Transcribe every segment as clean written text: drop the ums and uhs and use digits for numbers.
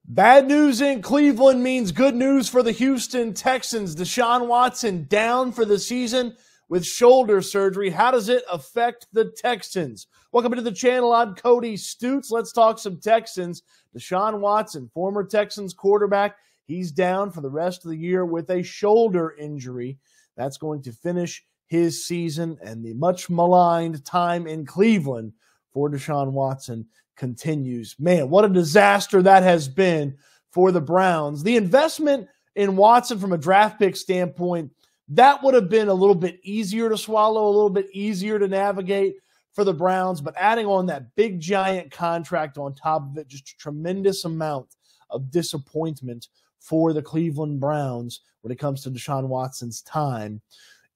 Bad news in Cleveland means good news for the Houston Texans. Deshaun Watson down for the season with shoulder surgery. How does it affect the Texans? Welcome to the channel. I'm Cody Stoots. Let's talk some Texans. Deshaun Watson, former Texans quarterback, he's down for the rest of the year with a shoulder injury. That's going to finish his season, and the much maligned time in Cleveland for Deshaun Watson continues. Man, what a disaster that has been for the Browns. The investment in Watson from a draft pick standpoint, that would have been a little bit easier to swallow, a little bit easier to navigate for the Browns, but adding on that big giant contract on top of it, just a tremendous amount of disappointment for the Cleveland Browns when it comes to Deshaun Watson's time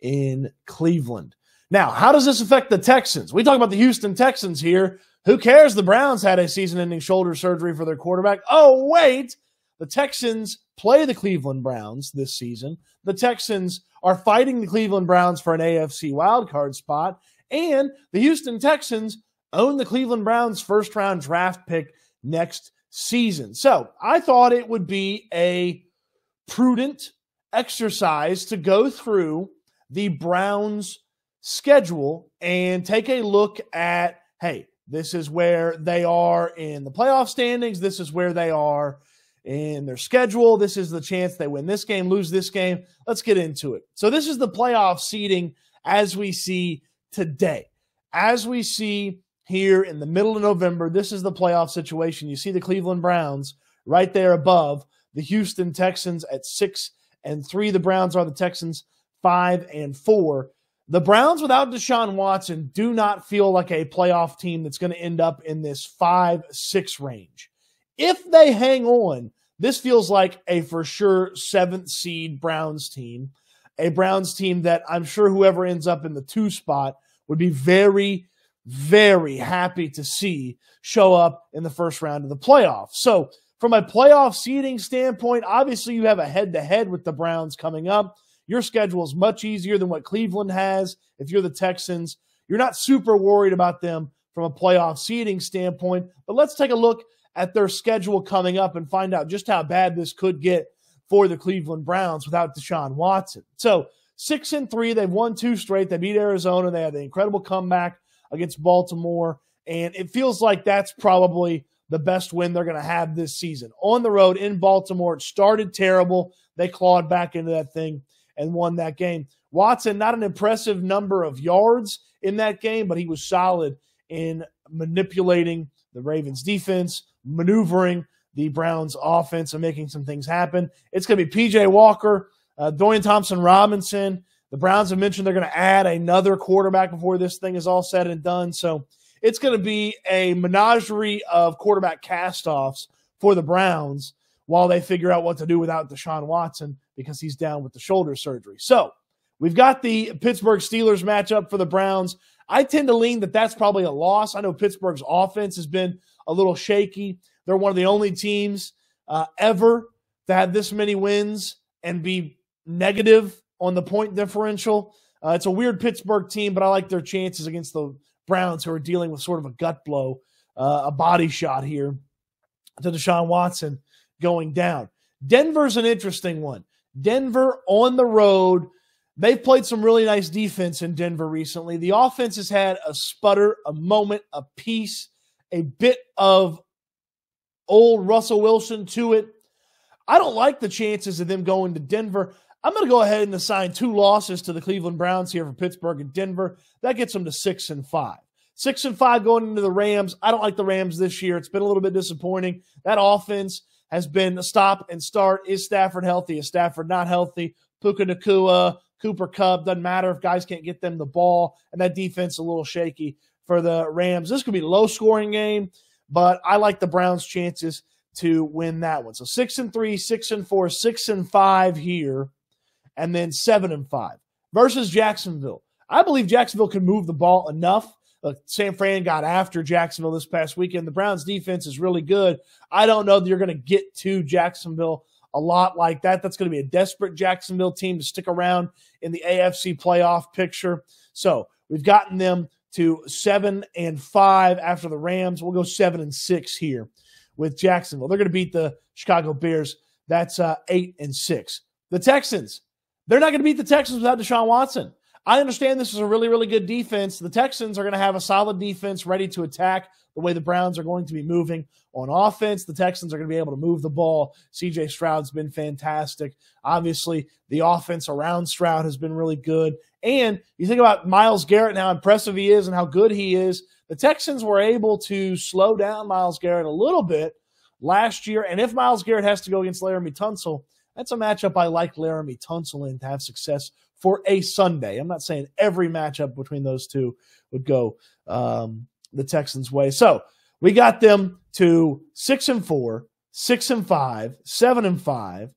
in Cleveland. Now, how does this affect the Texans? We talk about the Houston Texans here. Who cares? The Browns had a season-ending shoulder surgery for their quarterback. Oh, wait. The Texans play the Cleveland Browns this season. The Texans are fighting the Cleveland Browns for an AFC wildcard spot. And the Houston Texans own the Cleveland Browns' first-round draft pick next season. So I thought it would be a prudent exercise to go through the Browns' schedule and take a look at, hey, this is where they are in the playoff standings. This is where they are in their schedule. This is the chance they win this game, lose this game. Let's get into it. So this is the playoff seeding as we see today. As we see here in the middle of November, this is the playoff situation. You see the Cleveland Browns right there above the Houston Texans at 6-3. The Browns are the Texans 5-4. The Browns without Deshaun Watson do not feel like a playoff team that's going to end up in this 5-6 range. If they hang on, this feels like a for sure 7th seed Browns team, a Browns team that I'm sure whoever ends up in the 2 spot would be very, very happy to see show up in the first round of the playoffs. So from a playoff seeding standpoint, obviously you have a head-to-head with the Browns coming up. Your schedule is much easier than what Cleveland has. If you're the Texans, you're not super worried about them from a playoff seeding standpoint. But let's take a look at their schedule coming up and find out just how bad this could get for the Cleveland Browns without Deshaun Watson. So 6-3, they've won 2 straight. They beat Arizona. They had the incredible comeback against Baltimore. And it feels like that's probably the best win they're going to have this season. On the road in Baltimore, it started terrible. They clawed back into that thing and won that game. Watson, not an impressive number of yards in that game, but he was solid in manipulating the Ravens' defense, maneuvering the Browns' offense, and making some things happen. It's going to be P.J. Walker, Dorian Thompson-Robinson. The Browns have mentioned they're going to add another quarterback before this thing is all said and done. So it's going to be a menagerie of quarterback cast-offs for the Browns while they figure out what to do without Deshaun Watson because he's down with the shoulder surgery. So we've got the Pittsburgh Steelers matchup for the Browns. I tend to lean that that's probably a loss. I know Pittsburgh's offense has been a little shaky. They're one of the only teams ever to have this many wins and be negative on the point differential. It's a weird Pittsburgh team, but I like their chances against the Browns, who are dealing with sort of a gut blow, a body shot here to Deshaun Watson going down. Denver's an interesting one. Denver on the road. They've played some really nice defense in Denver recently. The offense has had a sputter, a moment, a piece, a bit of old Russell Wilson to it. I don't like the chances of them going to Denver. I'm going to go ahead and assign 2 losses to the Cleveland Browns here for Pittsburgh and Denver. That gets them to 6-5. 6-5 going into the Rams. I don't like the Rams this year. It's been a little bit disappointing. That offense has been a stop and start. Is Stafford healthy? Is Stafford not healthy? Puka Nacua, Cooper Kupp, doesn't matter if guys can't get them the ball. And that defense a little shaky for the Rams. This could be a low-scoring game, but I like the Browns' chances to win that one. So 6-3, 6-4, 6-5 here, and then 7-5 versus Jacksonville. I believe Jacksonville can move the ball enough. Look, San Fran got after Jacksonville this past weekend. The Browns' defense is really good. I don't know that you're going to get to Jacksonville a lot like that. That's going to be a desperate Jacksonville team to stick around in the AFC playoff picture. So we've gotten them to 7-5 after the Rams. We'll go 7-6 here with Jacksonville. They're going to beat the Chicago Bears. That's 8-6. The Texans, they're not going to beat the Texans without Deshaun Watson. I understand this is a really, really good defense. The Texans are going to have a solid defense ready to attack the way the Browns are going to be moving. On offense, the Texans are going to be able to move the ball. C.J. Stroud's been fantastic. Obviously, the offense around Stroud has been really good. And you think about Myles Garrett and how impressive he is and how good he is. The Texans were able to slow down Myles Garrett a little bit last year. And if Myles Garrett has to go against Laramie Tunsil, that's a matchup I like Laramie Tunsil in to have success for a Sunday. I'm not saying every matchup between those two would go the Texans' way. So we got them to 6-4, 6-5, 7-5,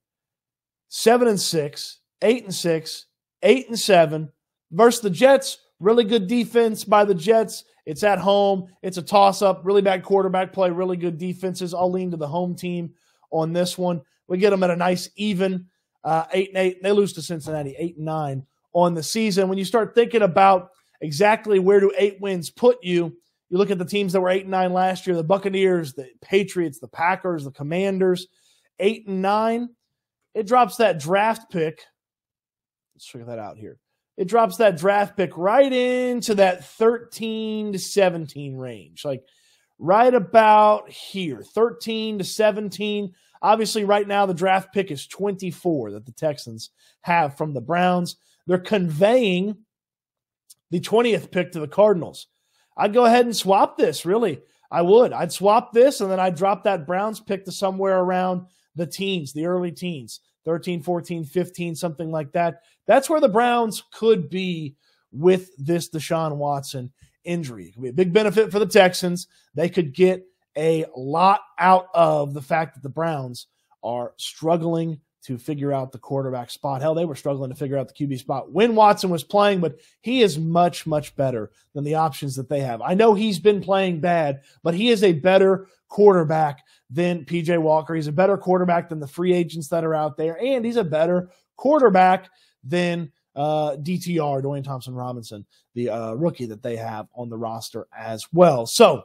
7-6, 8-6, 8-7 versus the Jets. Really good defense by the Jets. It's at home. It's a toss-up. Really bad quarterback play. Really good defenses. I'll lean to the home team on this one. We get them at a nice even 8-8. They lose to Cincinnati 8-9 on the season. When you start thinking about exactly where do 8 wins put you, you look at the teams that were 8-9 last year, the Buccaneers, the Patriots, the Packers, the Commanders, 8-9. It drops that draft pick. Let's figure that out here. It drops that draft pick right into that 13-17 range, like right about here, 13-17. Obviously, right now, the draft pick is 24 that the Texans have from the Browns. They're conveying the 20th pick to the Cardinals. I'd go ahead and swap this, really. I would. I'd swap this, and then I'd drop that Browns pick to somewhere around the teens, the early teens, 13, 14, 15, something like that. That's where the Browns could be with this Deshaun Watson injury. It could be a big benefit for the Texans. They could get a lot out of the fact that the Browns are struggling to figure out the quarterback spot. Hell, they were struggling to figure out the QB spot when Watson was playing, but he is much, much better than the options that they have. I know he's been playing bad, but he is a better quarterback than P.J. Walker. He's a better quarterback than the free agents that are out there, and he's a better quarterback than DTR, Dwayne Thompson-Robinson, the rookie that they have on the roster as well. So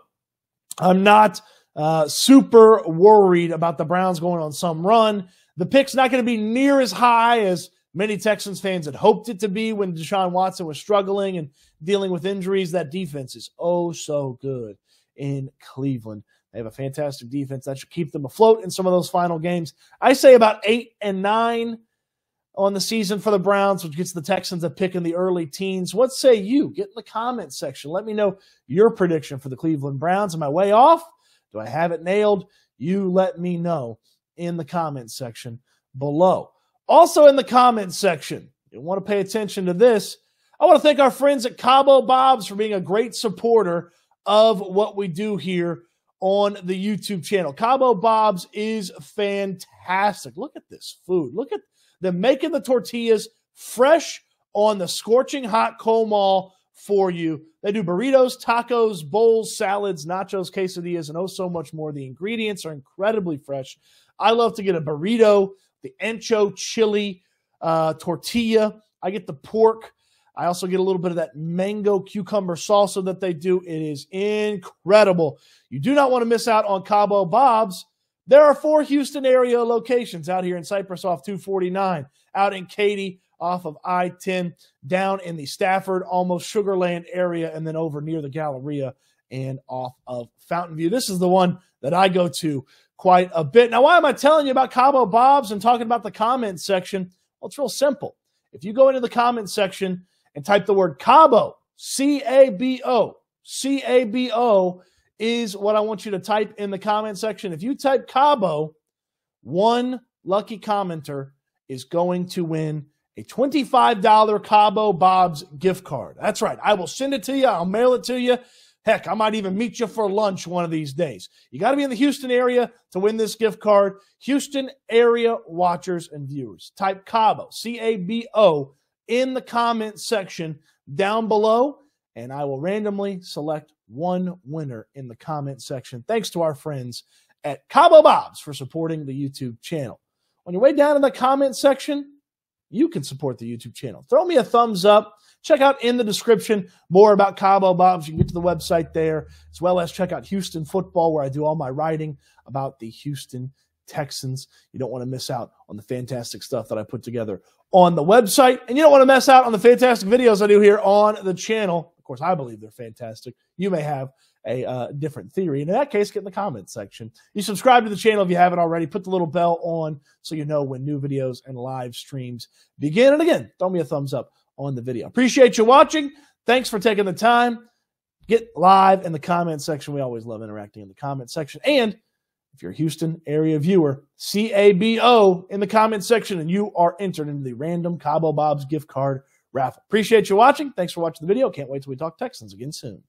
I'm not super worried about the Browns going on some run. The pick's not going to be near as high as many Texans fans had hoped it to be when Deshaun Watson was struggling and dealing with injuries. That defense is oh so good in Cleveland. They have a fantastic defense that should keep them afloat in some of those final games. I say about 8-9 on the season for the Browns, which gets the Texans a pick in the early teens. What say you? Get in the comments section. Let me know your prediction for the Cleveland Browns. Am I way off? Do I have it nailed? You let me know in the comments section below. Also in the comments section, you want to pay attention to this. I want to thank our friends at Cabo Bob's for being a great supporter of what we do here on the YouTube channel. Cabo Bob's is fantastic. Look at this food. Look at them making the tortillas fresh on the scorching hot coal maul for you. They do burritos, tacos, bowls, salads, nachos, quesadillas, and oh so much more. The ingredients are incredibly fresh. I love to get a burrito, the ancho chili tortilla. I get the pork. I also get a little bit of that mango cucumber salsa that they do. It is incredible. You do not want to miss out on Cabo Bob's. There are 4 Houston area locations out here in Cypress off 249, out in Katy off of I-10, down in the Stafford, almost Sugarland area, and then over near the Galleria and off of Fountain View. This is the one that I go to quite a bit. Now, why am I telling you about Cabo Bob's and talking about the comments section? Well, it's real simple. If you go into the comments section and type the word Cabo, C-A-B-O, C-A-B-O is what I want you to type in the comment section. If you type Cabo, one lucky commenter is going to win a $25 Cabo Bob's gift card. That's right. I will send it to you. I'll mail it to you. Heck, I might even meet you for lunch one of these days. You got to be in the Houston area to win this gift card. Houston area watchers and viewers. Type Cabo, C-A-B-O, in the comment section down below, and I will randomly select one winner in the comment section. Thanks to our friends at Cabo Bob's for supporting the YouTube channel. On your way down in the comment section, you can support the YouTube channel. Throw me a thumbs up. check out in the description more about Cabo Bobs. You can get to the website there, as well as check out Houston Football, where I do all my writing about the Houston Texans. You don't want to miss out on the fantastic stuff that I put together on the website, and you don't want to miss out on the fantastic videos I do here on the channel. Of course, I believe they're fantastic. You may have a different theory. And in that case, get in the comments section. You subscribe to the channel if you haven't already. Put the little bell on so you know when new videos and live streams begin. And again, throw me a thumbs up on the video. Appreciate you watching. Thanks for taking the time. Get live in the comment section. We always love interacting in the comment section. And if you're a Houston area viewer, CABO in the comment section, and you are entered into the random Cabo Bob's gift card raffle. Appreciate you watching. Thanks for watching the video. Can't wait till we talk Texans again soon.